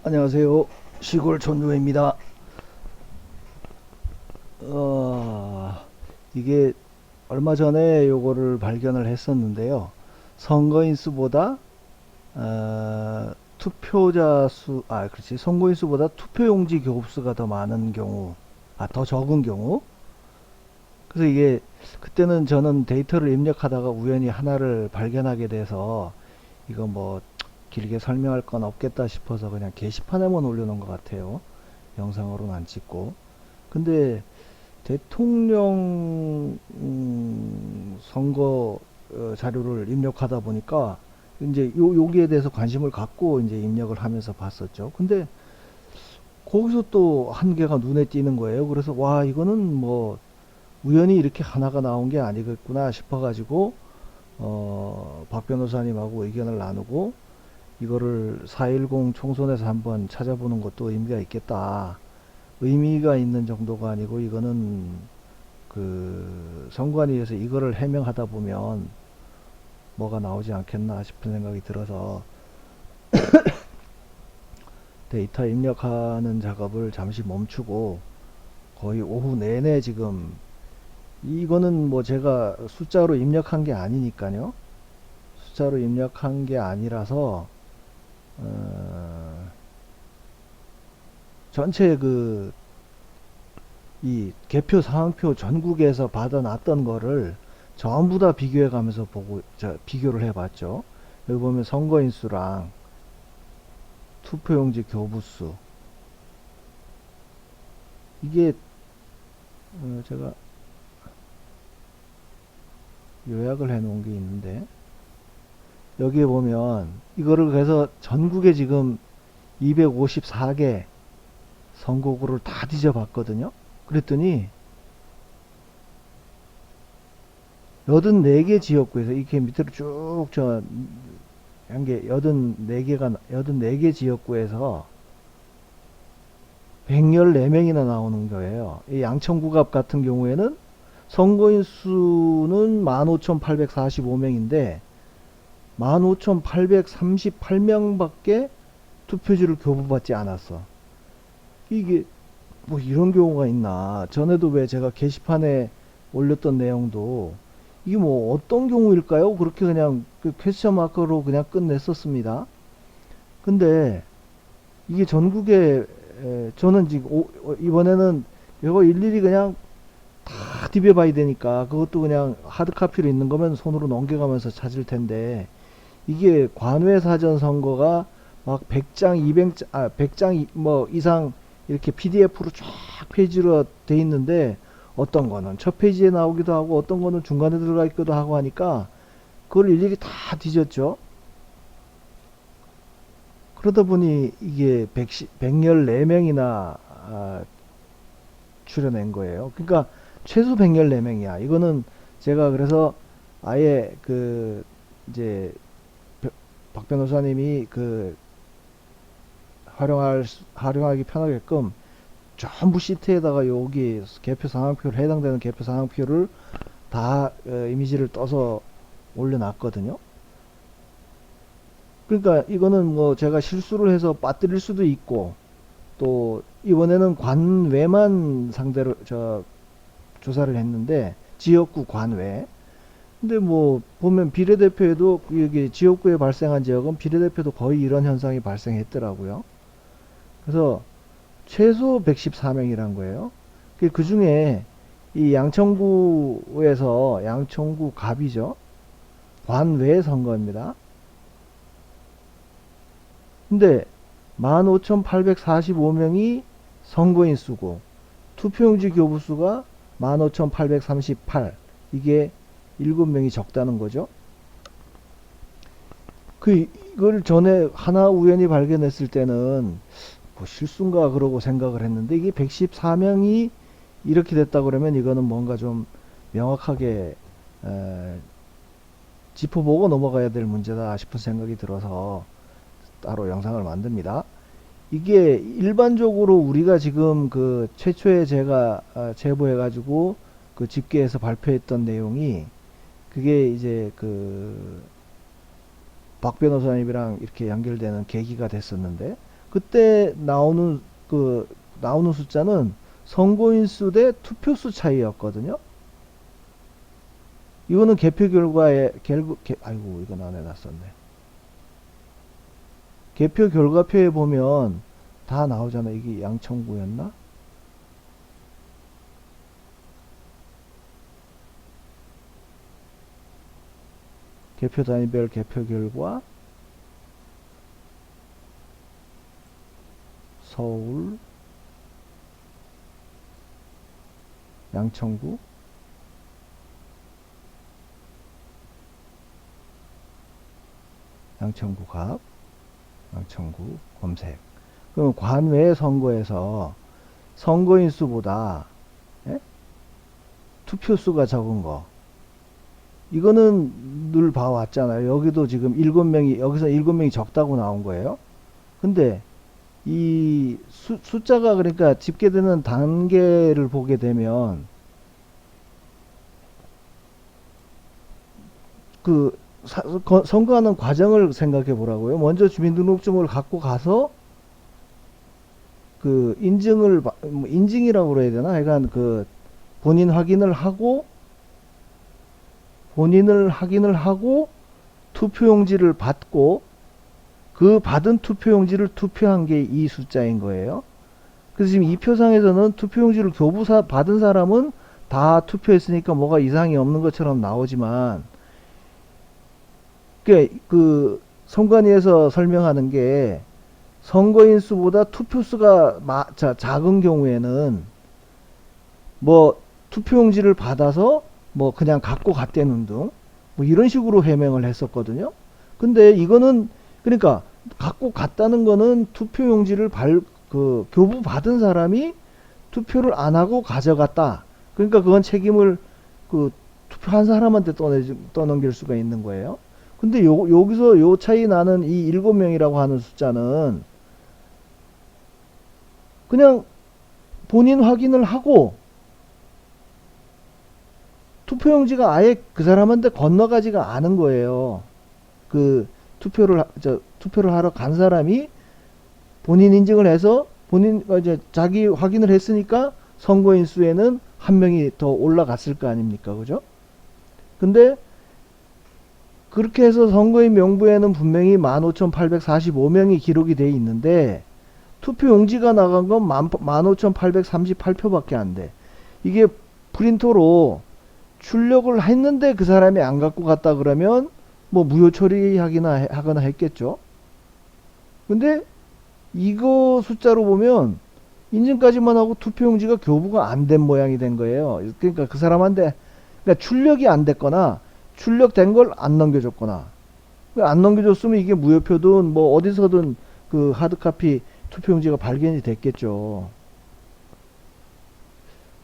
안녕하세요. 시골 촌유입니다. 이게 얼마 전에 요거를 발견을 했었는데요. 선거인 수보다 투표자 수, 그렇지. 선거인 수보다 투표용지 교부수가 더 많은 경우, 더 적은 경우. 그래서 이게 그때는 저는 데이터를 입력하다가 우연히 하나를 발견하게 돼서 이거 뭐 길게 설명할 건 없겠다 싶어서 그냥 게시판에만 올려놓은 것 같아요. 영상으로는 안 찍고. 근데 대통령 선거 자료를 입력하다 보니까 이제 여기에 대해서 관심을 갖고 이제 입력을 하면서 봤었죠. 근데 거기서 또 한 개가 눈에 띄는 거예요. 그래서 와, 이거는 뭐 우연히 이렇게 하나가 나온 게 아니겠구나 싶어가지고 박 변호사님하고 의견을 나누고 이거를 4.10 총선에서 한번 찾아보는 것도 의미가 있겠다. 의미가 있는 정도가 아니고 이거는 그 선관위에서 이거를 해명하다 보면 뭐가 나오지 않겠나 싶은 생각이 들어서 데이터 입력하는 작업을 잠시 멈추고 거의 오후 내내 지금 이거는 뭐 제가 숫자로 입력한 게 아니니까요. 숫자로 입력한 게 아니라서 전체 이 개표 상황표 전국에서 받아놨던 거를 전부 다 비교해 가면서 비교를 해 봤죠. 여기 보면 선거인 수랑 투표용지 교부수, 이게 제가 요약을 해 놓은 게 있는데 여기에 보면 이거를 그래서 전국에 지금 254개 선거구를 다 뒤져봤거든요. 그랬더니 84개 지역구에서 이렇게 밑으로 쭉 한 게 84개 지역구에서 114명이나 나오는 거예요. 이 양천구갑 같은 경우에는 선거인 수는 15,845명인데 15,838명밖에 투표지를 교부받지 않았어. 이게 뭐 이런 경우가 있나. 전에도 왜 제가 게시판에 올렸던 내용도 이게 뭐 어떤 경우일까요? 그렇게 그냥 그 퀘스천 마크로 그냥 끝냈었습니다. 근데 이게 전국에 저는 지금 이번에는 이거 일일이 그냥 다 디벼봐야 되니까 그것도 그냥 하드카피로 있는 거면 손으로 넘겨가면서 찾을 텐데 이게 관외 사전 선거가 막 100장, 200장, 100장 뭐 이상 이렇게 PDF로 쫙 페이지로 돼 있는데 어떤 거는 첫 페이지에 나오기도 하고 어떤 거는 중간에 들어가 있기도 하고 하니까 그걸 일일이 다 뒤졌죠. 그러다 보니 이게 114명이나 출연한 거예요. 그러니까 최소 114명이야. 이거는 제가 그래서 아예 이제 박 변호사님이 활용하기 편하게끔 전부 시트에다가 여기 개표 상황표를 해당되는 개표 상황표를 다 이미지를 떠서 올려놨거든요. 그러니까 이거는 뭐 제가 실수를 해서 빠뜨릴 수도 있고 또 이번에는 관외만 상대로 조사를 했는데 지역구 관외. 근데 뭐 보면 비례대표에도 여기 지역구에 발생한 지역은 비례대표도 거의 이런 현상이 발생했더라고요. 그래서 최소 114명이란 거예요. 그 중에 이 양천구에서 양천구 갑이죠. 관외 선거입니다. 근데 15,845명이 선거인 수고 투표용지 교부 수가 15,838, 이게 7명이 적다는 거죠. 이걸 전에 하나 우연히 발견했을 때는 뭐 실수인가 그러고 생각을 했는데 이게 114명이 이렇게 됐다 그러면 이거는 뭔가 좀 명확하게 짚어보고 넘어가야 될 문제다 싶은 생각이 들어서 따로 영상을 만듭니다. 이게 일반적으로 우리가 지금 최초에 제가 제보해가지고 집계에서 발표했던 내용이 그게 이제 박 변호사님이랑 이렇게 연결되는 계기가 됐었는데 그때 나오는 숫자는 선거인 수 대 투표수 차이였거든요. 이거는 개표 결과에 아이고 이건 안 해놨었네. 개표 결과표에 보면 다 나오잖아. 이게 양천구였나? 개표 단위별 개표 결과 서울, 양천구, 양천구 갑, 양천구 검색. 그럼 관외 선거에서 선거인 수보다 예? 투표수가 적은 거. 이거는 늘 봐왔잖아요. 여기도 지금 7명이, 여기서 7명이 적다고 나온 거예요. 근데 이 숫자가 그러니까 집계되는 단계를 보게 되면 그 선거하는 과정을 생각해 보라고요. 먼저 주민등록증을 갖고 가서 그 인증이라고 그래야 되나? 하여간 그 본인 확인을 하고 투표용지를 받고 그 받은 투표용지를 투표한 게 이 숫자인 거예요. 그래서 지금 이 표상에서는 투표용지를 받은 사람은 다 투표했으니까 뭐가 이상이 없는 것처럼 나오지만 그 선관위에서 설명하는 게 선거인 수보다 투표수가 작은 경우에는 뭐 투표용지를 받아서 뭐 그냥 갖고 갔다는 등 뭐 이런 식으로 해명을 했었거든요. 근데 이거는 그러니까 갖고 갔다는 거는 투표용지를 교부 받은 사람이 투표를 안 하고 가져갔다. 그러니까 그건 책임을 그 투표한 사람한테 떠넘길 수가 있는 거예요. 근데 여기서 요 차이 나는 이 7명이라고 하는 숫자는 그냥 본인 확인을 하고 투표용지가 아예 그 사람한테 건너가지가 않은 거예요. 그 투표를 하러 간 사람이 본인 인증을 해서 이제 자기 확인을 했으니까 선거인 수에는 한 명이 더 올라갔을 거 아닙니까? 그죠? 근데 그렇게 해서 선거인 명부에는 분명히 15,845명이 기록이 돼 있는데 투표용지가 나간 건 15,838표밖에 안 돼. 이게 프린터로 출력을 했는데 그 사람이 안 갖고 갔다 그러면 뭐 무효 처리하거나 했겠죠. 근데 이거 숫자로 보면 인증까지만 하고 투표용지가 교부가 안 된 모양이 된 거예요. 그러니까 그 사람한테 그러니까 출력이 안 됐거나 출력된 걸 안 넘겨줬거나 안 넘겨줬으면 이게 무효표든 뭐 어디서든 그 하드카피 투표용지가 발견이 됐겠죠.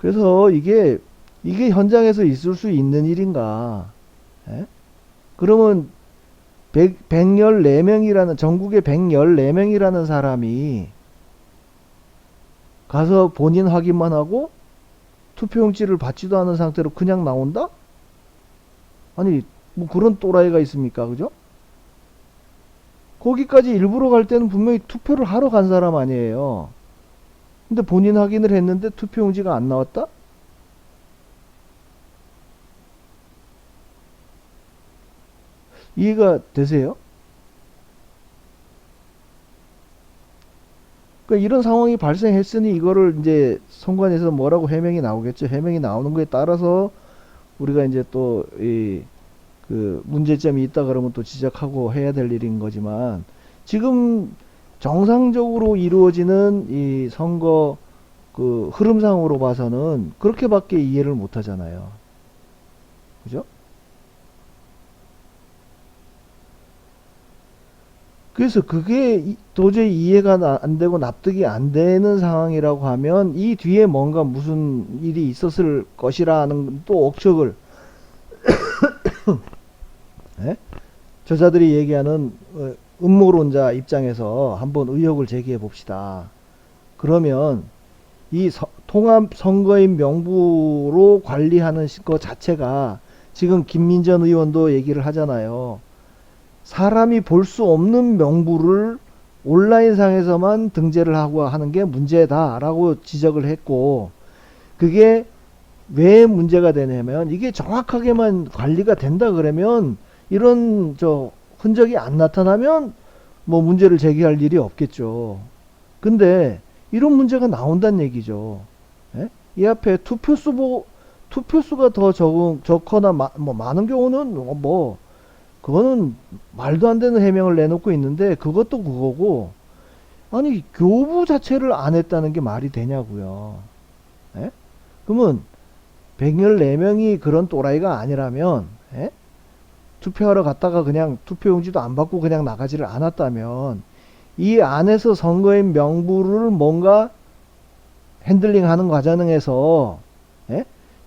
그래서 이게 현장에서 있을 수 있는 일인가? 예? 그러면 114명이라는 전국에 114명이라는 사람이 가서 본인 확인만 하고 투표용지를 받지도 않은 상태로 그냥 나온다? 아니 뭐 그런 또라이가 있습니까? 그죠? 거기까지 일부러 갈 때는 분명히 투표를 하러 간 사람 아니에요. 근데 본인 확인을 했는데 투표용지가 안 나왔다? 이해가 되세요? 그러니까 이런 상황이 발생했으니 이거를 이제 선관위에서 뭐라고 해명이 나오겠죠. 해명이 나오는 거에 따라서 우리가 이제 또 그 문제점이 있다 그러면 또 지적하고 해야 될 일인 거지만 지금 정상적으로 이루어지는 이 선거 그 흐름상으로 봐서는 그렇게밖에 이해를 못 하잖아요. 그죠? 그래서 그게 도저히 이해가 안 되고 납득이 안 되는 상황이라고 하면 이 뒤에 뭔가 무슨 일이 있었을 것이라는 또 억측을 예? 저자들이 얘기하는 음모론자 입장에서 한번 의혹을 제기해 봅시다. 그러면 이 통합 선거인 명부로 관리하는 것 자체가 지금 김민전 의원도 얘기를 하잖아요. 사람이 볼 수 없는 명부를 온라인상에서만 등재를 하고 하는 게 문제다라고 지적을 했고, 그게 왜 문제가 되냐면 이게 정확하게만 관리가 된다 그러면 이런 흔적이 안 나타나면 뭐 문제를 제기할 일이 없겠죠. 근데 이런 문제가 나온다는 얘기죠. 예? 이 앞에 투표수가 더 적거나 뭐 많은 경우는 그거는 말도 안 되는 해명을 내놓고 있는데, 그것도 그거고, 아니 교부 자체를 안 했다는 게 말이 되냐고요. 예? 그러면 114명이 그런 또라이가 아니라면, 예? 투표하러 갔다가 그냥 투표용지도 안 받고 그냥 나가지를 않았다면, 이 안에서 선거인 명부를 뭔가 핸들링하는 과정에서, 예?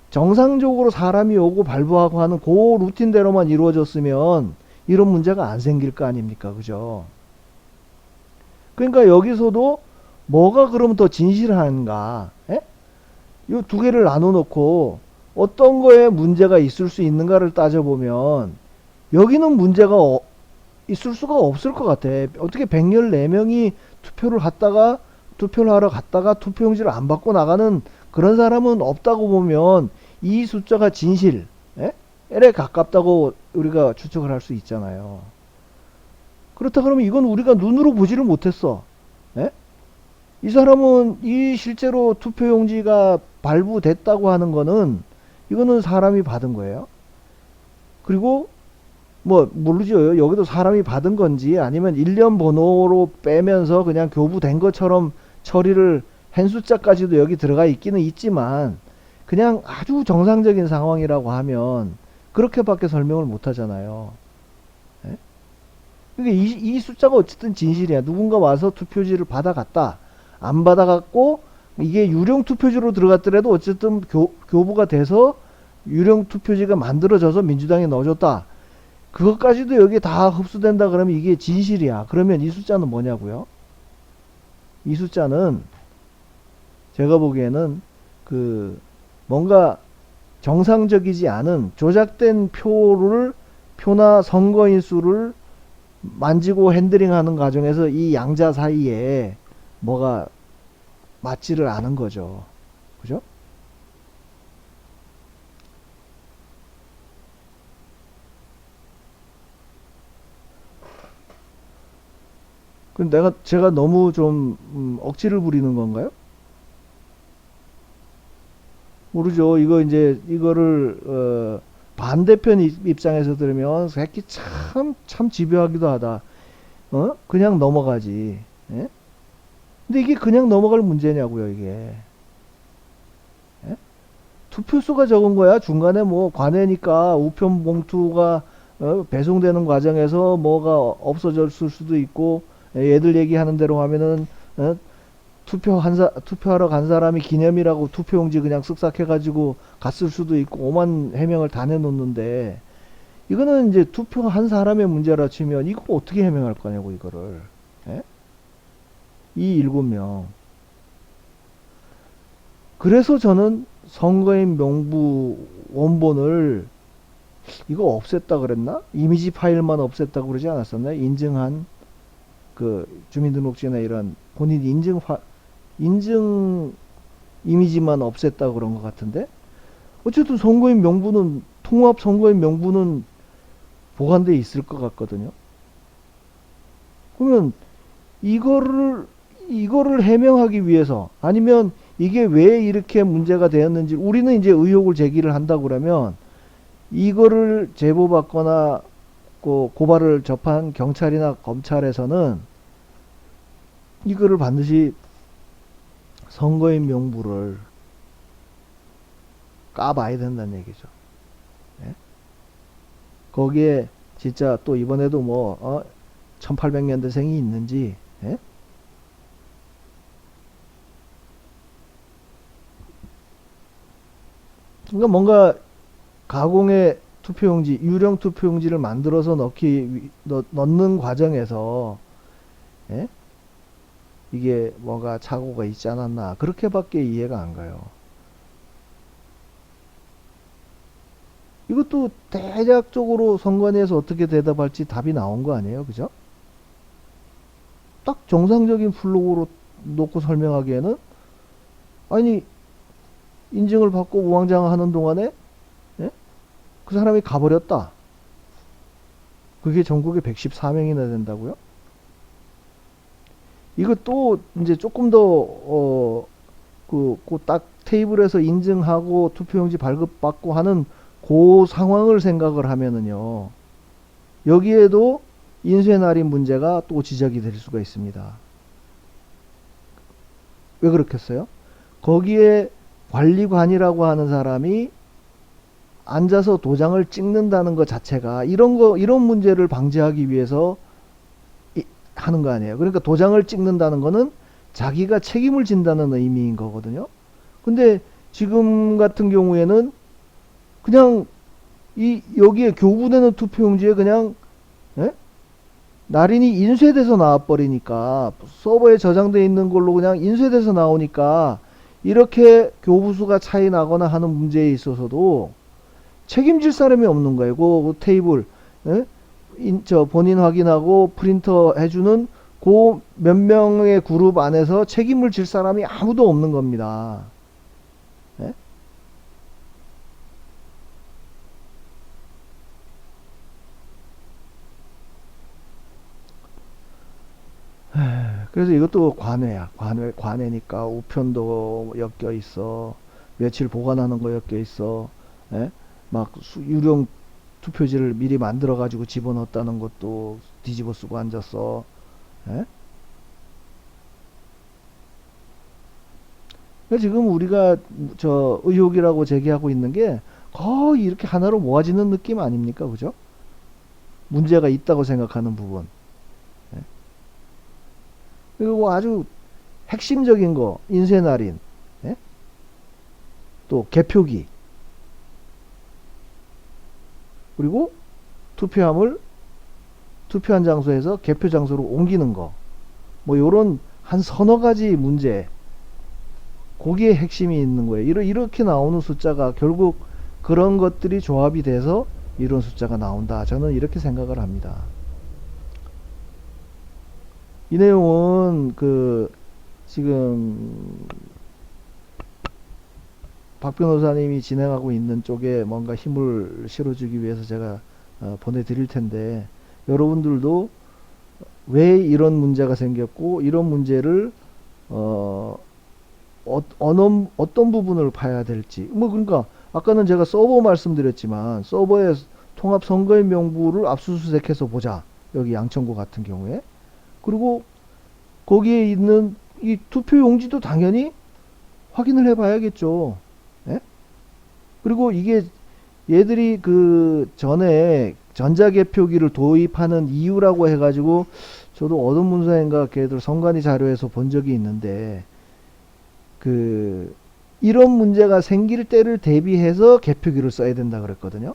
정상적으로 사람이 오고 발부하고 하는 그 루틴대로만 이루어졌으면 이런 문제가 안 생길 거 아닙니까? 그죠? 그러니까 여기서도 뭐가 그럼 더 진실한가? 예? 이 두 개를 나눠 놓고 어떤 거에 문제가 있을 수 있는가를 따져보면 여기는 문제가 있을 수가 없을 것 같아. 어떻게 114명이 투표를 하러 갔다가 투표용지를 안 받고 나가는 그런 사람은 없다고 보면 이 숫자가 진실, 에 가깝다고 우리가 추측을 할 수 있잖아요. 그렇다 그러면 이건 우리가 눈으로 보지를 못했어. 에? 이 사람은 이 실제로 투표용지가 발부됐다고 하는 거는 이거는 사람이 받은 거예요. 그리고 뭐 모르죠. 여기도 사람이 받은 건지 아니면 일련 번호로 빼면서 그냥 교부된 것처럼 처리를 한 숫자까지도 여기 들어가 있기는 있지만, 그냥 아주 정상적인 상황이라고 하면 그렇게밖에 설명을 못 하잖아요. 예? 그러니까 이 숫자가 어쨌든 진실이야. 누군가 와서 투표지를 받아갔다, 안 받아갔고 이게 유령 투표지로 들어갔더라도 어쨌든 교부가 돼서 유령 투표지가 만들어져서 민주당에 넣어줬다, 그것까지도 여기 다 흡수된다 그러면 이게 진실이야. 그러면 이 숫자는 뭐냐고요? 이 숫자는 제가 보기에는 뭔가 정상적이지 않은 조작된 표나 선거인 수를 만지고 핸들링하는 과정에서 이 양자 사이에 뭐가 맞지를 않은 거죠. 그죠? 그럼 제가 너무 좀 억지를 부리는 건가요? 모르죠. 이거를 반대편 입장에서 들으면 새끼 참 집요하기도 하다. 그냥 넘어가지. 예? 근데 이게 그냥 넘어갈 문제냐고요, 이게. 예? 투표수가 적은 거야. 중간에 뭐 관외니까 우편 봉투가 배송되는 과정에서 뭐가 없어졌을 수도 있고, 얘들 얘기하는 대로 하면은 어? 투표하러 간 사람이 기념이라고 투표용지 그냥 쓱싹 해가지고 갔을 수도 있고, 오만 해명을 다 내놓는데, 이거는 이제 투표한 사람의 문제라 치면 이거 어떻게 해명할 거냐고, 이거를. 예? 이 7명. 그래서 저는 선거인 명부 원본을 이거 없앴다 그랬나? 이미지 파일만 없앴다고 그러지 않았었나? 인증한 주민등록증이나 이런 본인 인증 이미지만 없앴다 그런 것 같은데, 어쨌든 통합 선거인 명부는 보관돼 있을 것 같거든요. 그러면 이거를 해명하기 위해서, 아니면 이게 왜 이렇게 문제가 되었는지 우리는 이제 의혹을 제기를 한다 그러면, 이거를 제보받거나 고발을 접한 경찰이나 검찰에서는 이거를 반드시 선거인 명부를 까봐야 된다는 얘기죠. 예? 거기에 진짜 또 이번에도 1800년대생이 있는지, 예? 그러니까 뭔가 가공의 유령 투표용지를 만들어서 넣는 과정에서, 예? 이게 뭔가 착오가 있지 않았나, 그렇게밖에 이해가 안 가요. 이것도 대략적으로 선관위에서 어떻게 대답할지 답이 나온 거 아니에요, 그죠? 딱 정상적인 플로우로 놓고 설명하기에는, 아니, 인증을 받고 우왕좌왕하는 동안에, 예? 그 사람이 가버렸다. 그게 전국에 114명이나 된다고요? 이거 또 이제 조금 더 딱 테이블에서 인증하고 투표용지 발급받고 하는 그 상황을 생각을 하면은요, 여기에도 인쇄 날인 문제가 또 지적이 될 수가 있습니다. 왜 그렇겠어요? 거기에 관리관이라고 하는 사람이 앉아서 도장을 찍는다는 것 자체가 이런 문제를 방지하기 위해서 하는 거 아니에요. 그러니까 도장을 찍는다는 거는 자기가 책임을 진다는 의미인 거거든요. 근데 지금 같은 경우에는 그냥 여기에 교부되는 투표용지에 그냥, 예? 날인이 인쇄돼서 나와버리니까, 서버에 저장되어 있는 걸로 그냥 인쇄돼서 나오니까, 이렇게 교부수가 차이 나거나 하는 문제에 있어서도 책임질 사람이 없는 거예요. 그 테이블, 예? 본인 확인하고 프린터 해주는 그 몇 명의 그룹 안에서 책임을 질 사람이 아무도 없는 겁니다. 예? 그래서 이것도 관외야. 관외니까 우편도 엮여 있어. 며칠 보관하는 거 엮여 있어. 예? 막 유령 투표지를 미리 만들어 가지고 집어넣었다는 것도 뒤집어 쓰고 앉았어. 예? 그러니까 지금 우리가 저 의혹이라고 제기하고 있는 게 거의 이렇게 하나로 모아지는 느낌 아닙니까? 그죠? 문제가 있다고 생각하는 부분. 예? 그리고 아주 핵심적인 거, 인쇄날인, 예? 또 개표기, 그리고 투표함을 투표한 장소에서 개표 장소로 옮기는 거, 뭐 요런 한 서너 가지 문제, 거기에 핵심이 있는 거예요. 이렇게 나오는 숫자가 결국 그런 것들이 조합이 돼서 이런 숫자가 나온다. 저는 이렇게 생각을 합니다. 이 내용은 지금 박 변호사님이 진행하고 있는 쪽에 뭔가 힘을 실어주기 위해서 제가 보내드릴 텐데, 여러분들도 왜 이런 문제가 생겼고 이런 문제를 어떤 부분을 봐야 될지, 뭐 그러니까 아까는 제가 서버 말씀드렸지만 서버의 통합 선거인 명부를 압수수색해서 보자. 여기 양천구 같은 경우에. 그리고 거기에 있는 이 투표용지도 당연히 확인을 해 봐야겠죠. 예? 그리고 이게 얘들이 그 전에 전자개표기를 도입하는 이유라고 해가지고 저도 어떤 문서인가 걔들 선관위 자료에서 본 적이 있는데, 이런 문제가 생길 때를 대비해서 개표기를 써야 된다 그랬거든요.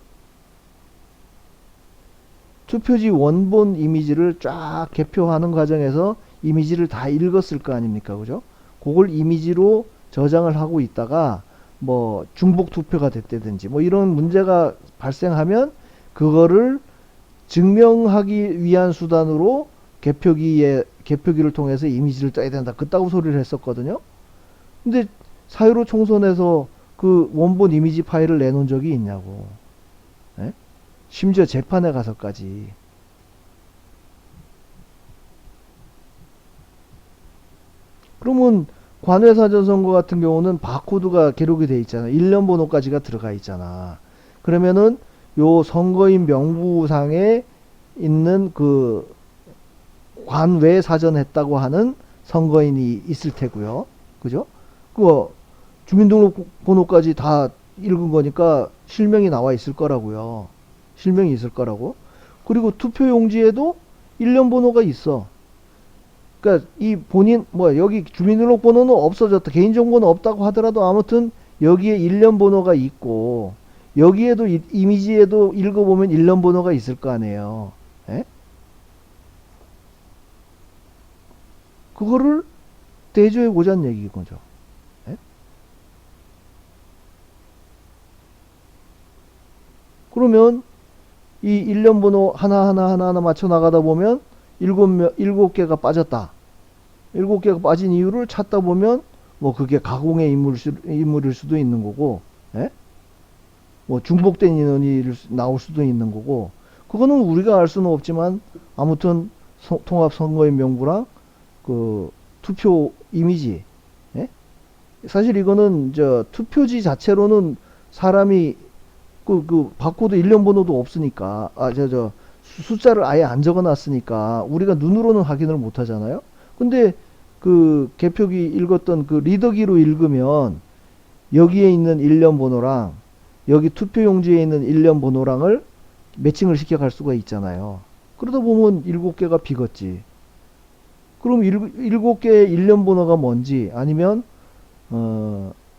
투표지 원본 이미지를 쫙 개표하는 과정에서 이미지를 다 읽었을 거 아닙니까? 그죠? 그걸 이미지로 저장을 하고 있다가 뭐 중복 투표가 됐다든지 뭐 이런 문제가 발생하면 그거를 증명하기 위한 수단으로 개표기를 통해서 이미지를 떠야 된다. 그따구 소리를 했었거든요. 근데 사유로 총선에서 그 원본 이미지 파일을 내놓은 적이 있냐고. 예? 심지어 재판에 가서까지. 그러면 관외사전선거 같은 경우는 바코드가 기록이 돼 있잖아. 1년 번호까지가 들어가 있잖아. 그러면은 요 선거인 명부상에 있는 그 관외 사전했다고 하는 선거인이 있을 테고요. 그죠? 그 주민등록번호까지 다 읽은 거니까 실명이 나와 있을 거라고요. 실명이 있을 거라고. 그리고 투표용지에도 1년 번호가 있어. 그러니까 이 본인 여기 주민등록번호는 없어졌다. 개인정보는 없다고 하더라도 아무튼 여기에 1년 번호가 있고, 여기에도 이미지에도 읽어보면 1년 번호가 있을 거 아니에요. 예? 그거를 대조해 보자는 얘기인 거죠. 예? 그러면 이 1년 번호 하나하나 맞춰 나가다 보면 7개가 빠졌다. 7개가 빠진 이유를 찾다 보면 뭐 그게 가공의 인물일 수도 있는 거고, 예? 뭐 중복된 인원이 나올 수도 있는 거고, 그거는 우리가 알 수는 없지만 아무튼 통합선거인명부랑 그 투표 이미지, 예? 사실 이거는 저 투표지 자체로는 사람이 바코드 일련 번호도 없으니까, 숫자를 아예 안 적어 놨으니까 우리가 눈으로는 확인을 못 하잖아요. 근데 그 개표기 읽었던 그 리더기로 읽으면 여기에 있는 일련 번호랑 여기 투표용지에 있는 일련 번호랑을 매칭을 시켜 갈 수가 있잖아요. 그러다 보면 7개가 비겠지. 그럼 7개의 일련 번호가 뭔지, 아니면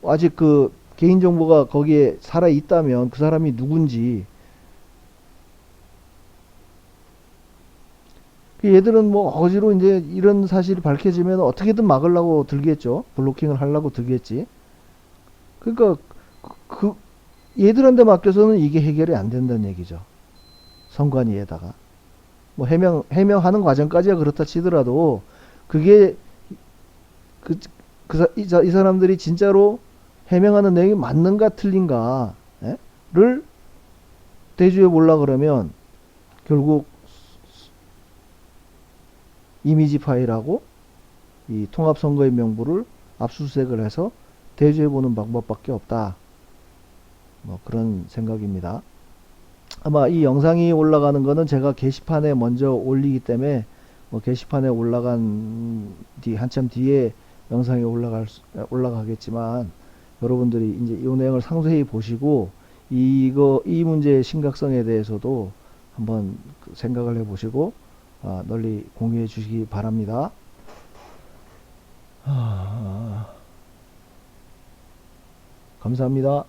아직 그 개인정보가 거기에 살아 있다면 그 사람이 누군지. 얘들은 뭐 억지로 이제 이런 사실이 밝혀지면 어떻게든 막으려고 들겠죠. 블로킹을 하려고 들겠지. 그러니까 그 얘들한테 맡겨서는 이게 해결이 안 된다는 얘기죠. 선관위에다가 뭐 해명하는 과정까지야 그렇다 치더라도, 그게 이 사람들이 진짜로 해명하는 내용이 맞는가 틀린가, 예? 를 대조해 보려 그러면 결국 이미지 파일하고 이 통합선거인명부를 압수수색을 해서 대조해 보는 방법밖에 없다. 뭐 그런 생각입니다. 아마 이 영상이 올라가는 거는 제가 게시판에 먼저 올리기 때문에 뭐 게시판에 올라간 한참 뒤에 영상이 올라가겠지만, 여러분들이 이제 이 내용을 상세히 보시고 이 문제의 심각성에 대해서도 한번 생각을 해보시고 널리 공유해 주시기 바랍니다. 감사합니다.